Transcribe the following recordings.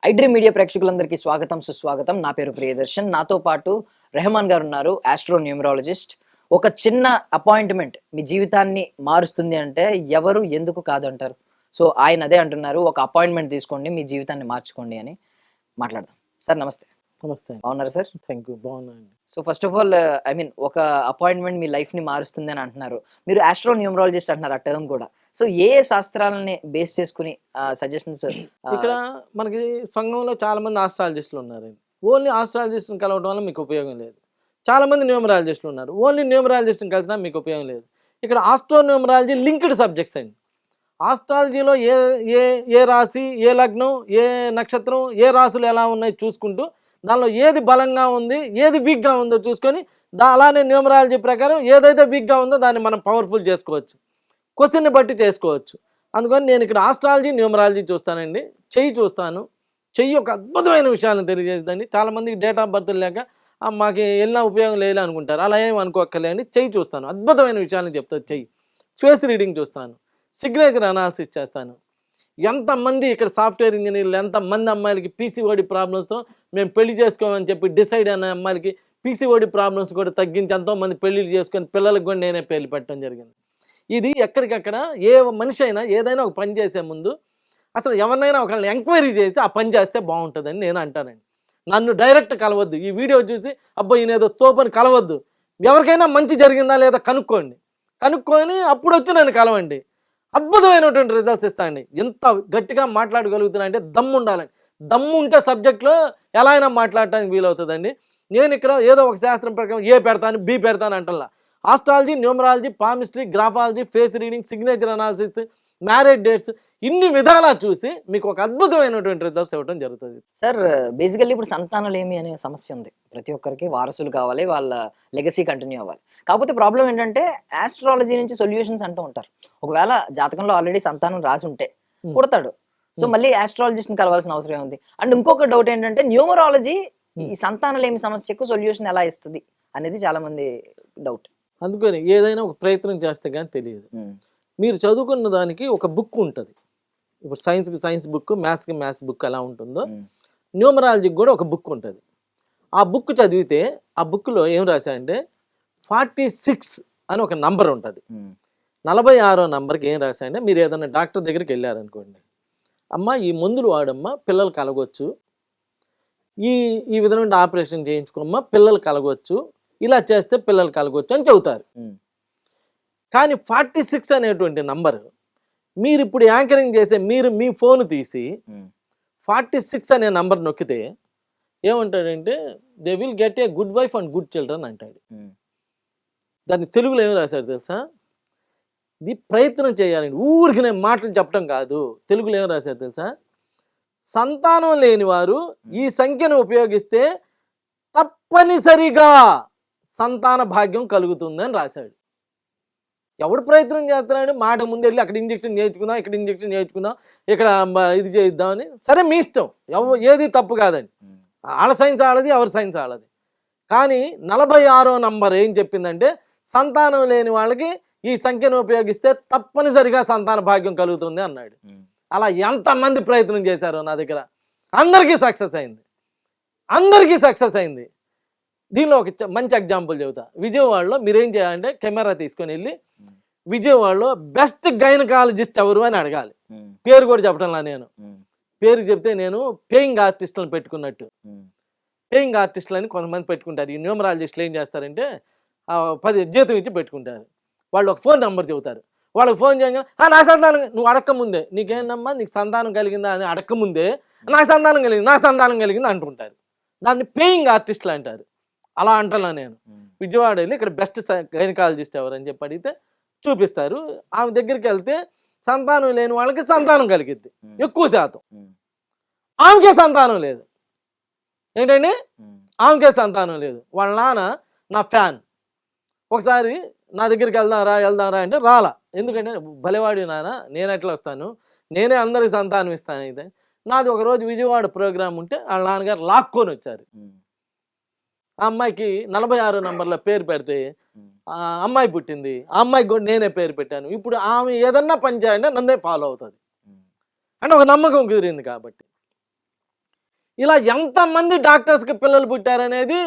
IDream media ప్రేక్షకులందరికీ స్వాగతం సుస్వాగతం. నా పేరు ప్రియదర్శన్. నాతో పాటు రెహమాన్ గారు ఉన్నారు, ఆస్ట్రో న్యూమరాలజిస్ట్. ఒక చిన్న అపాయింట్మెంట్ మీ జీవితాన్ని మారుస్తుంది అంటే ఎవరు ఎందుకు కాదంటారు? సో ఆయన అదే అంటున్నారు, ఒక అపాయింట్మెంట్ తీసుకోండి మీ జీవితాన్ని మార్చుకోండి అని. మాట్లాడదాం. సార్ నమస్తే. నమస్తే. బాగున్నారా సార్? థ్యాంక్ యూ, బాగున్నాను. సో ఫస్ట్ ఆఫ్ ఆల్ ఒక అపాయింట్మెంట్ మీ లైఫ్ ని మారుస్తుంది అని అంటున్నారు. మీరు ఆస్ట్రో న్యూమరాలజిస్ట్ అంటున్నారు, ఆ టర్మ్ కూడా. సో ఏ శాస్త్రాలని బేస్ చేసుకుని సజెషన్స్? ఇక్కడ మనకి సంఘంలో చాలా మంది ఆస్ట్రాలజిస్టులు ఉన్నారండి. ఓన్లీ ఆస్ట్రాలజిస్ట్ని కలవడం వల్ల మీకు ఉపయోగం లేదు. చాలా మంది న్యూమరాలజిస్టులు ఉన్నారు, ఓన్లీ న్యూమరాలజిస్ట్ని కలిసినా మీకు ఉపయోగం లేదు. ఇక్కడ ఆస్ట్రో న్యూమరాలజీ లింక్డ్ సబ్జెక్ట్స్ అండి. ఆస్ట్రాలజీలో ఏ ఏ ఏ రాశి, ఏ లగ్నం, ఏ నక్షత్రం, ఏ రాశులు ఎలా ఉన్నాయి చూసుకుంటూ దానిలో ఏది బలంగా ఉంది, ఏది వీక్గా ఉందో చూసుకొని అలానే న్యూమరాలజీ ప్రకారం ఏదైతే వీక్గా ఉందో దాన్ని మనం పవర్ఫుల్ చేసుకోవచ్చు, క్వశ్చన్ని బట్టి చేసుకోవచ్చు. అందుకని నేను ఇక్కడ ఆస్ట్రాలజీ, న్యూమరాలజీ చూస్తానండి. చెయ్యి చూస్తాను. చెయ్యి ఒక అద్భుతమైన విషయాలను తెలియజేస్తుందండి. చాలామందికి డేట్ ఆఫ్ బర్త్ లేక మాకు వెళ్ళినా ఉపయోగం లేదు అనుకుంటారు. అలా ఏం అనుకోక్కర్లేండి. చెయ్యి చూస్తాను, అద్భుతమైన విషయాలను చెప్తాను. చెయ్యి ఫేస్ రీడింగ్ చూస్తాను, సిగ్నేచర్ అనాలిసిస్ చేస్తాను. ఎంతమంది ఇక్కడ సాఫ్ట్వేర్ ఇంజనీర్లు, ఎంతమంది అమ్మాయిలకి పీసీఓడి ప్రాబ్లమ్స్తో మేము పెళ్లి చేసుకోమని చెప్పి డిసైడ్ అయిన అమ్మాయిలకి పీసీఓడి ప్రాబ్లమ్స్ కూడా తగ్గించి ఎంతోమంది పెళ్లిళ్ళు చేసుకొని పిల్లలకు కూడా నేనే పేర్లు పెట్టడం జరిగింది. ఇది ఎక్కడికక్కడ ఏ మనిషి అయినా ఏదైనా ఒక పని చేసే ముందు అసలు ఎవరినైనా ఒకళ్ళని ఎంక్వైరీ చేసి ఆ పని చేస్తే బాగుంటుందని నేను అంటానండి. నన్ను డైరెక్ట్ కలవద్దు. ఈ వీడియో చూసి అబ్బాయి ఈయనేదో తోపని కలవద్దు. ఎవరికైనా మంచి జరిగిందా లేదా కనుక్కోండి. కనుక్కొని అప్పుడు వచ్చి నన్ను కలవండి. అద్భుతమైనటువంటి రిజల్ట్స్ ఇస్తానండి. ఎంత గట్టిగా మాట్లాడగలుగుతున్నా అంటే దమ్ము ఉండాలండి. దమ్ము ఉంటే సబ్జెక్ట్లో ఎలా అయినా మాట్లాడటానికి వీలవుతుందండి. నేను ఇక్కడ ఏదో ఒక శాస్త్రం ప్రకారం ఏ పెడతాను, బి పెడతాను అంటల్లా. Astrology, numerology, palmistry, graphology, face reading, signature analysis, marriage dates, ఇన్ని విధాలా చూసి మీకు ఒక అద్భుతమైనటువంటి రిజల్ట్స్ ఇవ్వడం జరుగుతుంది. సార్ బేసికల్లీ ఇప్పుడు సంతానలేమి అనే సమస్య ఉంది. ప్రతి ఒక్కరికి వారసులు కావాలి, వాళ్ళ లెగసీ కంటిన్యూ అవ్వాలి. కాకపోతే ప్రాబ్లం ఏంటంటే ఆస్ట్రాలజీ నుంచి సొల్యూషన్స్ అంటూ ఉంటారు. ఒకవేళ జాతకంలో ఆల్రెడీ సంతానం రాసి ఉంటే పుడతాడు, సో మళ్ళీ ఆస్ట్రాలజిస్ట్ని కలవాల్సిన అవసరం ఉంది. అండ్ ఇంకొక డౌట్ ఏంటంటే న్యూమరాలజీ ఈ సంతానలేమి సమస్యకు సొల్యూషన్ ఎలా ఇస్తుంది అనేది చాలా మంది డౌట్. అందుకని ఏదైనా ఒక ప్రయత్నం చేస్తే కానీ తెలియదు. మీరు చదువుకున్న దానికి ఒక బుక్ ఉంటుంది. ఇప్పుడు సైన్స్కి సైన్స్ బుక్, మ్యాథ్స్కి మ్యాథ్స్ బుక్ ఎలా ఉంటుందో న్యూమరాలజీకి కూడా ఒక బుక్ ఉంటుంది. ఆ బుక్ చదివితే ఆ బుక్లో ఏం రాశారంటే 46 అని ఒక నంబర్ ఉంటుంది. 46వ నంబర్కి ఏం రాశారంటే మీరు ఏదైనా డాక్టర్ దగ్గరికి వెళ్ళారనుకోండి, అమ్మ ఈ మందులు వాడమ్మా పిల్లలు కలగవచ్చు, ఈ విధమైన ఆపరేషన్ చేయించుకోమ్మా పిల్లలు కలగవచ్చు, ఇలా చేస్తే పిల్లలు కలగవచ్చు అని చెబుతారు. కానీ 46 అనేటువంటి నంబర్ మీరు ఇప్పుడు యాంకరింగ్ చేసే మీరు మీ ఫోన్ తీసి 46 అనే నంబర్ నొక్కితే ఏమంటాడంటే they will get a good wife and good children అంటాడు. దాన్ని తెలుగులో ఏం రాశాడు తెలుసా? ఇది ప్రయత్నం చేయాలండి, ఊరికి నేను మాటలు చెప్పడం కాదు. తెలుగులో ఏం రాశారు తెలుసా? సంతానం లేని వారు ఈ సంఖ్యను ఉపయోగిస్తే తప్పనిసరిగా సంతాన భాగ్యం కలుగుతుందని రాశాడు. ఎవడు ప్రయత్నం చేస్తున్నాడు? మాట ముందు వెళ్ళి అక్కడ ఇంజక్షన్ చేయించుకుందాం, ఇక్కడ ఇంజక్షన్ చేయించుకుందాం, ఇక్కడ ఇది చేయిద్దామని. సరే మీ ఇష్టం, ఏది తప్పు కాదండి. ఆడ సైన్స్ ఆడది, ఎవరి సైన్స్ ఆడది. కానీ 46వ నంబర్ ఏం చెప్పిందంటే సంతానం లేని వాళ్ళకి ఈ సంఖ్యను ఉపయోగిస్తే తప్పనిసరిగా సంతాన భాగ్యం కలుగుతుంది అన్నాడు. అలా ఎంతమంది ప్రయత్నం చేశారో నా దగ్గర, అందరికీ సక్సెస్ అయింది, అందరికీ సక్సెస్ అయింది. దీనిలో ఒక మంచి ఎగ్జాంపుల్ చెబుతా. విజయవాడలో మీరేం చేయాలంటే కెమెరా తీసుకొని వెళ్ళి విజయవాడలో బెస్ట్ గైనకాలజిస్ట్ ఎవరు అని అడగాలి. పేరు కూడా చెప్పడంలా, నేను పేరు చెప్తే నేను పేయింగ్ ఆర్టిస్టులను పెట్టుకున్నట్టు. పేయింగ్ ఆర్టిస్టులు అని కొంతమంది పెట్టుకుంటారు. ఈ న్యూమరాలజిస్టులు ఏం చేస్తారంటే 10 జీతం ఇచ్చి పెట్టుకుంటారు. వాళ్ళు ఒక ఫోన్ నెంబర్ చెబుతారు. వాళ్ళకి ఫోన్ చేయగానే నా సంతానం, నువ్వు అడక్కముందే నీకేంటమ్మా నీకు సంతానం కలిగిందా అని అడక్కముందే నాకు సంతానం కలిగింది, నా సంతానం కలిగింది అంటుంటారు. దాన్ని పేయింగ్ ఆర్టిస్టులు అంటారు. అలా అంటున్నా నేను. విజయవాడ వెళ్ళి ఇక్కడ బెస్ట్ గైనకాలజిస్ట్ ఎవరు అని చెప్పి అడిగితే చూపిస్తారు. ఆమె దగ్గరికి వెళ్తే సంతానం లేని వాళ్ళకి సంతానం కలిగిద్ది ఎక్కువ శాతం. ఆమెకే సంతానం లేదు. ఏంటండి? ఆమెకే సంతానం లేదు. వాళ్ళ నాన్న నా ఫ్యాన్. ఒకసారి నా దగ్గరికి వెళ్దాంరా అంటే రాలా. ఎందుకంటే భలేవాడి నాన్న, నేను ఎట్లా వస్తాను, నేనే అందరికి సంతానం ఇస్తాను. అయితే నాది ఒకరోజు విజయవాడ ప్రోగ్రాం ఉంటే వాళ్ళ నాన్నగారు లాక్కొని వచ్చారు. ఆ అమ్మాయికి 46 నంబర్లో పేరు పెడితే ఆ అమ్మాయి పుట్టింది, ఆ అమ్మాయికి కూడా నేనే పేరు పెట్టాను. ఇప్పుడు ఆమె ఏదన్నా పని చేయాలంటే నన్నే ఫాలో అవుతుంది అంటే ఒక నమ్మకం కుదిరింది కాబట్టి. ఇలా ఎంతమంది డాక్టర్స్కి పిల్లలు పుట్టారనేది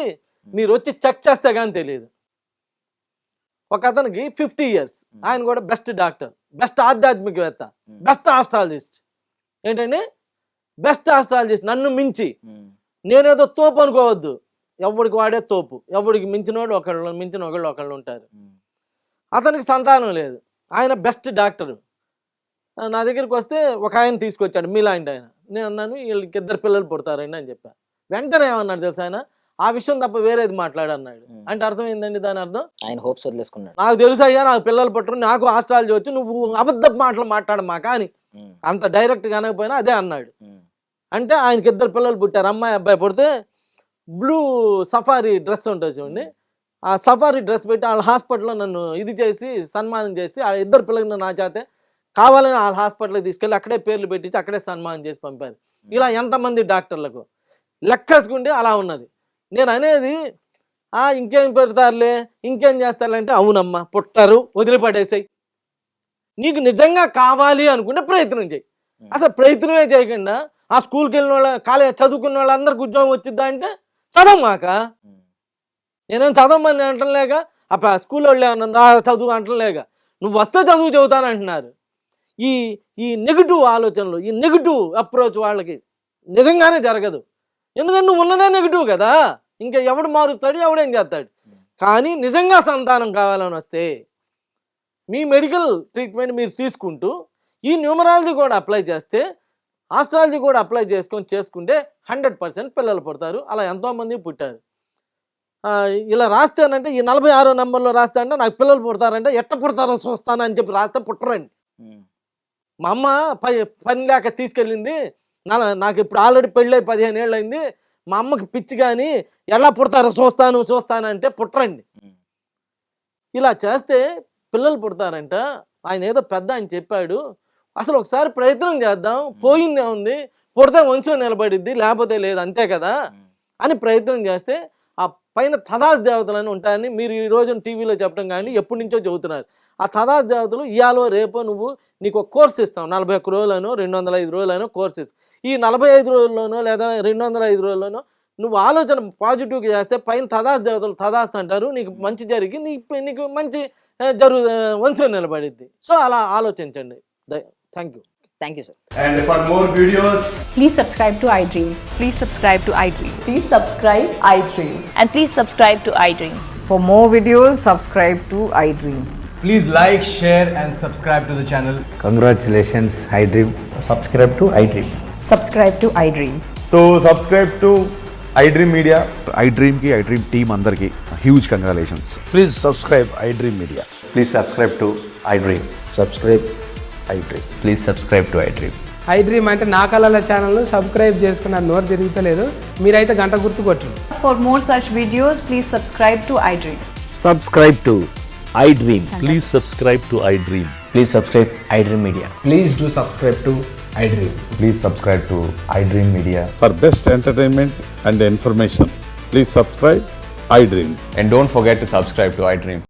మీరు వచ్చి చెక్ చేస్తే కానీ తెలియదు. ఒక అతనికి 50 years, ఆయన కూడా బెస్ట్ డాక్టర్, బెస్ట్ ఆధ్యాత్మికవేత్త, బెస్ట్ ఆస్ట్రాలజిస్ట్. ఏంటండి బెస్ట్ ఆస్ట్రాలజిస్ట్, నన్ను మించి. నేనేదో తోపు అనుకోవద్దు, ఎవడికి వాడే తోపు, ఎవడికి మించినోడు ఒకళ్ళు, మించిన ఒకళ్ళు ఉంటారు. అతనికి సంతానం లేదు, ఆయన బెస్ట్ డాక్టర్. నా దగ్గరికి వస్తే ఒక ఆయన తీసుకొచ్చాడు మీలాంటి ఆయన. నేను అన్నాను వీళ్ళకి 2 పిల్లలు పుడతారండి అని చెప్పాను. వెంటనే ఏమన్నాడు తెలుసా ఆయన, ఆ విషయం తప్ప వేరేది మాట్లాడన్నాడు. అంటే అర్థం ఏందండి దాని అర్థం? ఆయన హోప్స్ వదిలేసుకున్నాడు. నాకు తెలుసు అయ్యా నాకు పిల్లలు పుట్టరు, నాకు ఆస్ట్రాలజీ వచ్చి, నువ్వు అబద్ధపు మాటలు మాట్లాడమా కానీ అంత డైరెక్ట్గా అనకపోయినా అదే అన్నాడు. అంటే ఆయనకి 2 పిల్లలు పుట్టారు, అమ్మాయి అబ్బాయి. పుడితే బ్లూ సఫారీ డ్రెస్ ఉంటుంది చూడండి, ఆ సఫారీ డ్రెస్ పెట్టి వాళ్ళ హాస్పిటల్లో నన్ను ఇది చేసి సన్మానం చేసి ఆ 2 పిల్లలు నా చేతే కావాలని వాళ్ళ హాస్పిటల్కి తీసుకెళ్ళి అక్కడే పేర్లు పెట్టించి అక్కడే సన్మానం చేసి పంపారు. ఇలా ఎంతమంది డాక్టర్లకు లెక్కేసుకుంటే అలా ఉన్నది. నేను అనేది ఇంకేం పెడతారులే, ఇంకేం చేస్తారులే అంటే, అవునమ్మా పుట్టరు, వదిలిపడేసాయి. నీకు నిజంగా కావాలి అనుకుంటే ప్రయత్నం చేయి. అసలు ప్రయత్నమే చేయకుండా ఆ స్కూల్కి వెళ్ళిన వాళ్ళ, కాలేజ్ చదువుకున్న వాళ్ళందరికి ఉద్యోగం వచ్చిద్దా అంటే చదవమాక. నేనేం చదవమని అంటలేక, ఆ స్కూల్ వాళ్ళు ఏమన్నా చదువు అంటలేక, నువ్వు వస్తే చదువు చెబుతానంటున్నారు. ఈ ఈ నెగిటివ్ ఆలోచనలు, ఈ నెగిటివ్ అప్రోచ్ వాళ్ళకి నిజంగానే జరగదు. ఎందుకంటే నువ్వు ఉన్నదే నెగిటివ్ కదా, ఇంకా ఎవడు మారుస్తాడు, ఎవడేం చేస్తాడు. కానీ నిజంగా సంతానం కావాలని వస్తే మీ మెడికల్ ట్రీట్మెంట్ మీరు తీసుకుంటూ ఈ న్యూమరాలజీ కూడా అప్లై చేస్తే, ఆస్ట్రాలజీ కూడా అప్లై చేసుకుంటే 100% పిల్లలు పుడతారు. అలా ఎంతోమంది పుట్టారు. ఇలా రాస్తేనంటే ఈ 46 నంబర్లో రాస్తే అంటే నాకు పిల్లలు పుడతారంటే ఎట్ట పుడతారో చూస్తానని చెప్పి రాస్తే పుట్టరండి. మా అమ్మ పని లేక తీసుకెళ్ళింది, నాకు ఇప్పుడు ఆల్రెడీ పెళ్ళై 15 ఏళ్ళు అయింది, మా అమ్మకి పిచ్చి కానీ ఎలా పుడతారో చూస్తానంటే పుట్టరండి. ఇలా చేస్తే పిల్లలు పుడతారంట. ఆయన ఏదో పెద్ద ఆయన చెప్పాడు, అసలు ఒకసారి ప్రయత్నం చేద్దాం, పోయిందే ఉంది, పుడితే వంశం నిలబడిద్ది, లేకపోతే లేదు, అంతే కదా అని ప్రయత్నం చేస్తే ఆ పైన తదాస్ దేవతలని ఉంటాయని మీరు ఈ రోజున టీవీలో చెప్పడం కానీ ఎప్పటి నుంచో చెబుతున్నారు. ఆ తదాస్ దేవతలు ఇయాలో రేపో నీకు ఒక కోర్స్ ఇస్తాం, 41 రోజులను 205 రోజులను కోర్స్ ఇస్తాం. ఈ 45 రోజుల్లోనో లేదా 205 రోజుల్లోనో నువ్వు ఆలోచన పాజిటివ్గా చేస్తే పైన తదాస్ దేవతలు తదాస్ అంటారు, నీకు మంచి జరిగి నీకు మంచి వంశం నిలబడిద్ది. సో అలా ఆలోచించండి. Thank you. Thank you sir. And for more videos, Please subscribe to iDream. Please subscribe to iDream. Please subscribe iDream. And please subscribe to iDream. For more videos, subscribe to iDream. please like, share and subscribe to the channel. Congratulations, iDream. Subscribe to iDream. Subscribe to iDream. So subscribe to iDream Media. iDream team andarki huge congratulations. Please subscribe iDream Media. Please subscribe to iDream. Subscribe iDream. Please subscribe to iDream. iDream అంటే నా కళల ఛానల్ను subscribe చేసుకున్న నోరు తిరుగుతలేదు, మీరైతే గంట గుర్తు కొట్టండి. For more such videos, please subscribe to iDream. Subscribe to iDream. Please subscribe to iDream. Please subscribe iDream Media. Please do subscribe to iDream. Please subscribe to iDream Media. For best entertainment and information, please subscribe iDream. And don't forget to subscribe to iDream.